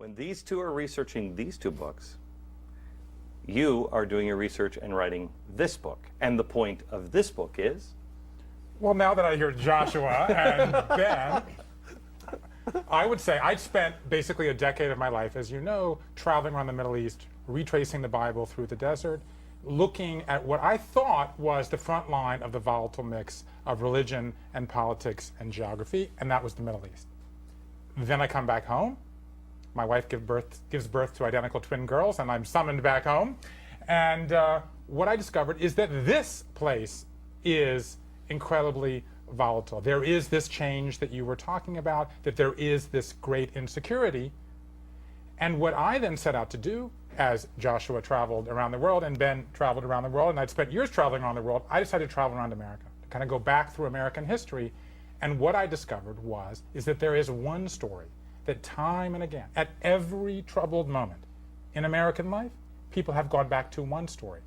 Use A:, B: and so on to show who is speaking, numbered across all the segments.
A: When these two are researching these two books, you are doing your research and writing this book. And the point of this book is?
B: Well, now that I hear Joshua and Ben, I would say I'd spent basically a decade of my life, as you know, traveling around the Middle East, retracing the Bible through the desert, looking at what I thought was the front line of the volatile mix of religion and politics and geography, and that was the Middle East. Then I come back home. My wife gives birth to identical twin girls, and I'm summoned back home. And what I discovered is that this place is incredibly volatile. There is this change that you were talking about, that there is this great insecurity. And what I then set out to do, as Joshua traveled around the world and Ben traveled around the world, and I'd spent years traveling around the world, I decided to travel around America, to kind of go back through American history. And what I discovered is that there is one story that time and again, at every troubled moment in American life, people have gone back to one story.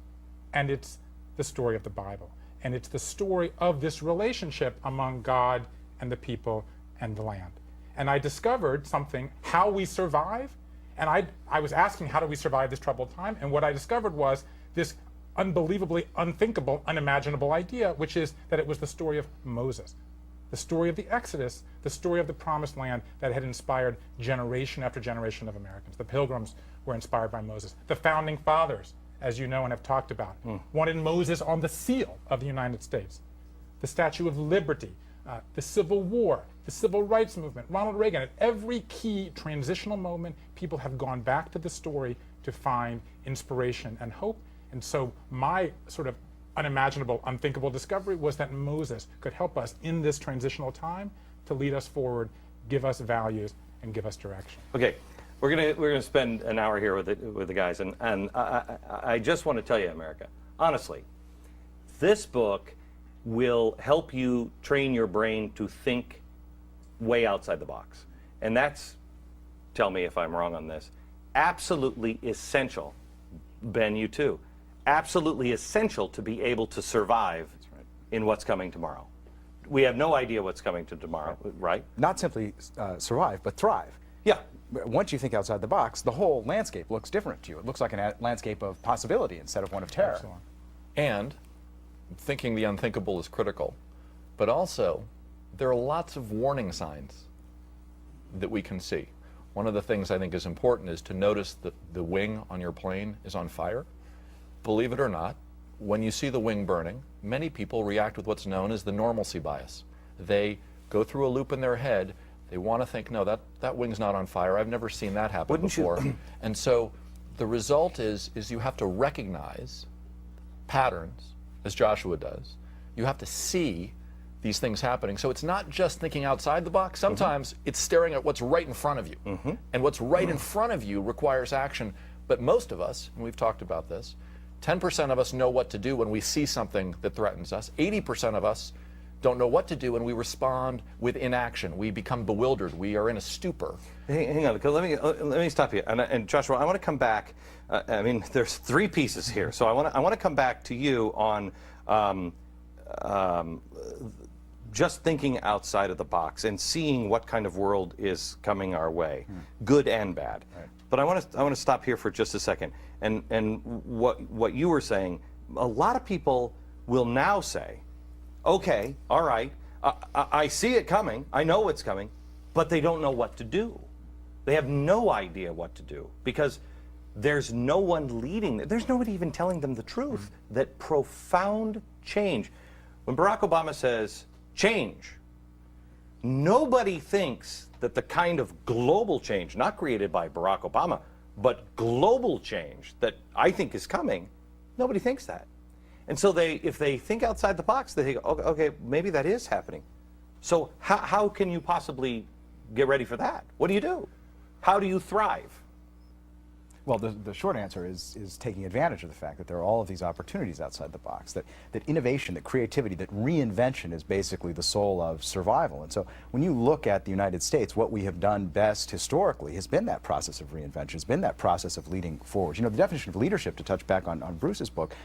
B: And it's the story of the Bible. And it's the story of this relationship among God and the people and the land. And I discovered something, how we survive. And I was asking, how do we survive this troubled time? And what I discovered was this unbelievably unthinkable, unimaginable idea, which is that it was the story of Moses. The story of the Exodus, the story of the Promised Land that had inspired generation after generation of Americans. The Pilgrims were inspired by Moses. The Founding Fathers, as you know and have talked about, wanted Moses on the seal of the United States. The Statue of Liberty, the Civil War, the Civil Rights Movement, Ronald Reagan. At every key transitional moment, people have gone back to the story to find inspiration and hope. And so my sort of unimaginable, unthinkable discovery was that Moses could help us in this transitional time to lead us forward, give us values, and give us direction.
A: Okay, we're gonna spend an hour here with the guys, and I just want to tell you, America, honestly, this book will help you train your brain to think way outside the box, and that's, tell me if I'm wrong on this, absolutely essential. Ben, you too. Absolutely essential to be able to survive in what's coming tomorrow. We have no idea what's coming to tomorrow, right?
C: Not simply survive, but thrive.
A: Yeah.
C: Once you think outside the box, the whole landscape looks different to you. It looks like a landscape of possibility instead of one of terror.
B: Excellent.
D: And thinking the unthinkable is critical. But also, there are lots of warning signs that we can see. One of the things I think is important is to notice that the wing on your plane is on fire. Believe it or not, when you see the wing burning, many people react with what's known as the normalcy bias. They go through a loop in their head. They want to think, no, that wing's not on fire. I've never seen that happen before. And so the result is you have to recognize patterns, as Joshua does. You have to see these things happening. So it's not just thinking outside the box. Sometimes it's staring at what's right in front of you. And what's right in front of you requires action. But most of us, and we've talked about this, 10% of us know what to do when we see something that threatens us. 80% of us don't know what to do and we respond with inaction. We become bewildered. We are in a stupor.
A: Hang on, because let me stop you. And Joshua, I want to come back. I mean, there's three pieces here. So I want to come back to you on just thinking outside of the box and seeing what kind of world is coming our way, good and bad. Right. But I want to stop here for just a second. And what you were saying, a lot of people will now say, okay, all right, I see it coming, I know it's coming, but they don't know what to do. They have no idea what to do because there's no one leading them. There's nobody even telling them the truth. That profound change. When Barack Obama says change, nobody thinks that the kind of global change, not created by Barack Obama, but global change that I think is coming, nobody thinks that. And so if they think outside the box, they think, okay, maybe that is happening. So how can you possibly get ready for that? What do you do? How do you thrive?
C: Well, the short answer is taking advantage of the fact that there are all of these opportunities outside the box, that innovation, that creativity, that reinvention is basically the soul of survival. And so when you look at the United States, what we have done best historically has been that process of reinvention, has been that process of leading forward. You know, the definition of leadership, to touch back on Bruce's book,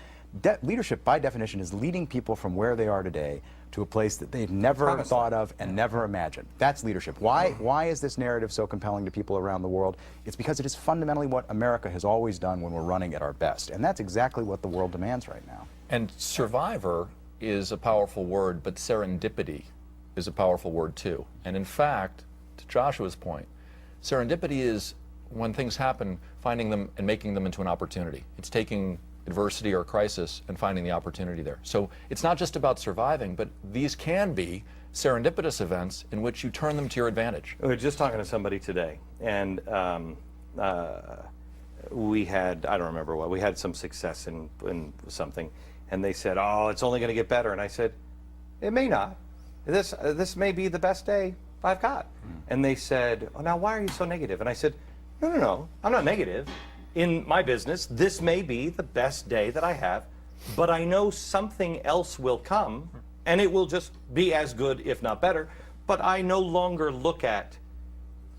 C: leadership, by definition, is leading people from where they are today to a place that they've never thought of and never imagined. That's leadership. Why is this narrative so compelling to people around the world? It's because it is fundamentally what America has always done when we're running at our best. And that's exactly what the world demands right now.
D: And survivor is a powerful word, but serendipity is a powerful word too. And in fact, to Joshua's point, serendipity is when things happen, finding them and making them into an opportunity. It's taking adversity or crisis and finding the opportunity there. So it's not just about surviving, but these can be serendipitous events in which you turn them to your advantage.
A: We were just talking to somebody today, and we had, I don't remember what, we had some success in something, and they said, oh, it's only going to get better. And I said, it may not. This may be the best day I've got. And they said, oh, now why are you so negative? And I said, no, I'm not negative. In my business, this may be the best day that I have, but I know something else will come, and it will just be as good, if not better. But I no longer look at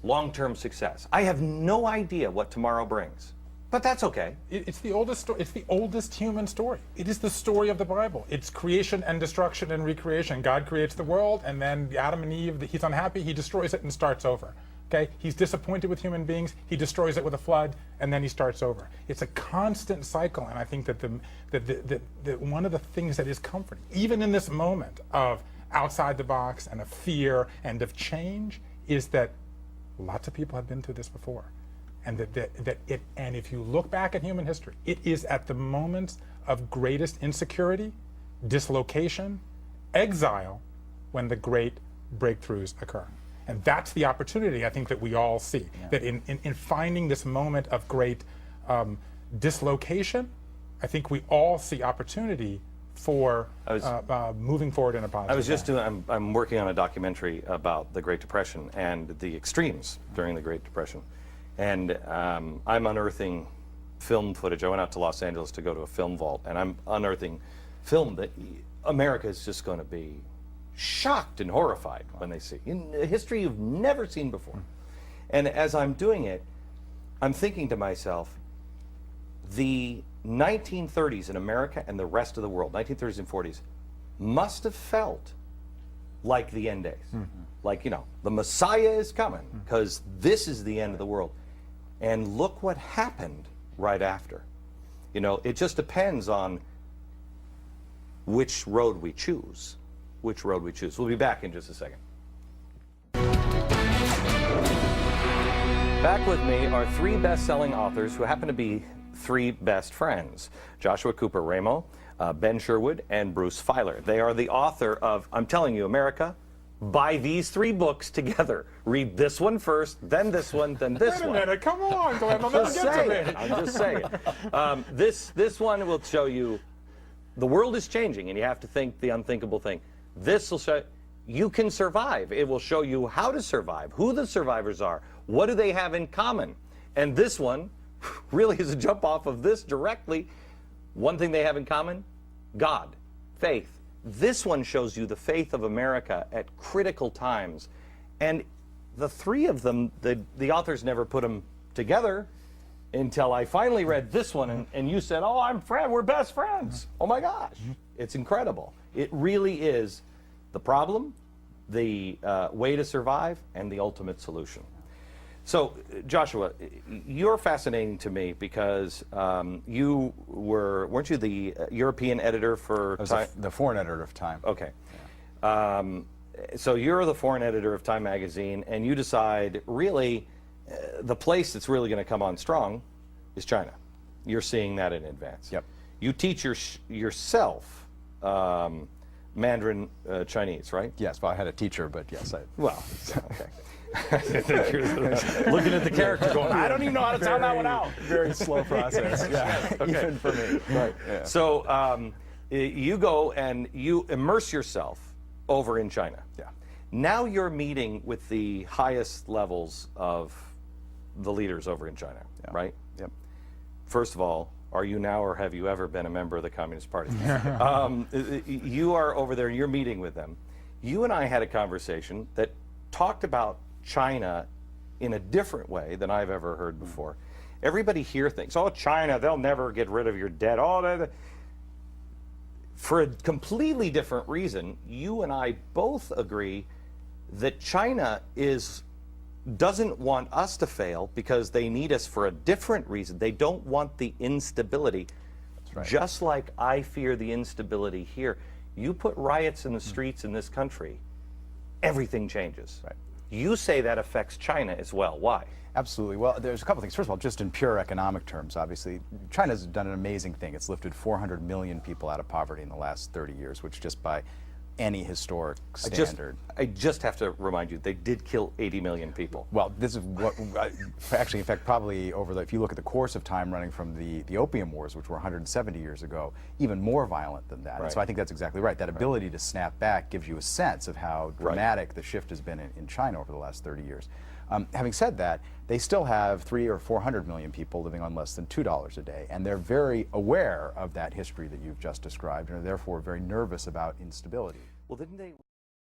A: long-term success. I have no idea what tomorrow brings, but that's okay.
B: It's the oldest story. It's the oldest human story. It is the story of the Bible. It's creation and destruction and recreation. God creates the world, and then Adam and Eve, he's unhappy, he destroys it and starts over. Okay? He's disappointed with human beings, he destroys it with a flood, and then he starts over. It's a constant cycle, and I think that that one of the things that is comforting, even in this moment of outside the box and of fear and of change, is that lots of people have been through this before. And and if you look back at human history, it is at the moments of greatest insecurity, dislocation, exile, when the great breakthroughs occur. And that's the opportunity I think that we all see. Yeah. That in finding this moment of great dislocation, I think we all see opportunity for moving forward in a positive way.
A: I was just doing, I'm working on a documentary about the Great Depression and the extremes during the Great Depression. And I'm unearthing film footage. I went out to Los Angeles to go to a film vault, and I'm unearthing film that America is just going to be shocked and horrified when they see in a history you've never seen before. And as I'm doing it, I'm thinking to myself, the 1930s in America and the rest of the world, 1930s and 40s, must have felt like the end days. Like, you know, the Messiah is coming because this is the end of the world. And look what happened right after. You know, it just depends on which road we choose. Which road we choose. We'll be back in just a second. Back with me are three best-selling authors who happen to be three best friends: Joshua Cooper Ramo, Ben Sherwood, and Bruce Feiler. They are the author of, I'm telling you, America, buy these three books together. Read this one first, then this one, then this one.
B: Wait a minute, come on, Glenn, don't never get to me.
A: I'm just saying. This one will show you the world is changing, and you have to think the unthinkable thing. This will show you can survive. It will show you how to survive, who the survivors are, what do they have in common. And this one really is a jump off of this directly. One thing they have in common: God, faith. This one shows you the faith of America at critical times. And the three of them, the authors never put them together until I finally read this one, and you said, oh, we're best friends. Oh my gosh, it's incredible. It really is the problem, the way to survive, and the ultimate solution. So, Joshua, you're fascinating to me because you weren't you the European editor for Time?
C: The foreign editor of Time.
A: Okay. Yeah. So you're the foreign editor of Time magazine, and you decide really the place that's really going to come on strong is China. You're seeing that in advance.
C: Yep.
A: You teach yourself Mandarin Chinese, right?
C: Yes, well, I had a teacher, but yes,
A: Well, okay. Looking at the character going, I don't even know how to sound that one out.
C: Very slow process, yeah,
A: Okay.
C: even for me.
A: Right. Yeah. So you go and you immerse yourself over in China.
C: Yeah.
A: Now you're meeting with the highest levels of the leaders over in China, right?
C: Yep.
A: First of all, are you now or have you ever been a member of the Communist Party? You are over there and you're meeting with them. You and I had a conversation that talked about China in a different way than I've ever heard before. Everybody here thinks, oh, China, they'll never get rid of your debt. Oh, for a completely different reason, you and I both agree that China doesn't want us to fail because they need us for a different reason. They don't want the instability.
C: That's right.
A: Just like I fear the instability here. You put riots in the streets in this country, everything changes.
C: Right.
A: You say that affects China as well. Why?
C: Absolutely. Well, there's a couple things. First of all, just in pure economic terms, obviously, China's done an amazing thing. It's lifted 400 million people out of poverty in the last 30 years, which just by any historic standard.
A: I just have to remind you, they did kill 80 million people.
C: Well, this is what, actually, in fact, probably if you look at the course of time running from the Opium Wars, which were 170 years ago, even more violent than that.
A: Right.
C: And so I think that's exactly right. That ability to snap back gives you a sense of how dramatic the shift has been in China over the last 30 years. Having said that, they still have 300 or 400 million people living on less than $2 a day, and they're very aware of that history that you've just described, and are therefore very nervous about instability.
A: Well, didn't they?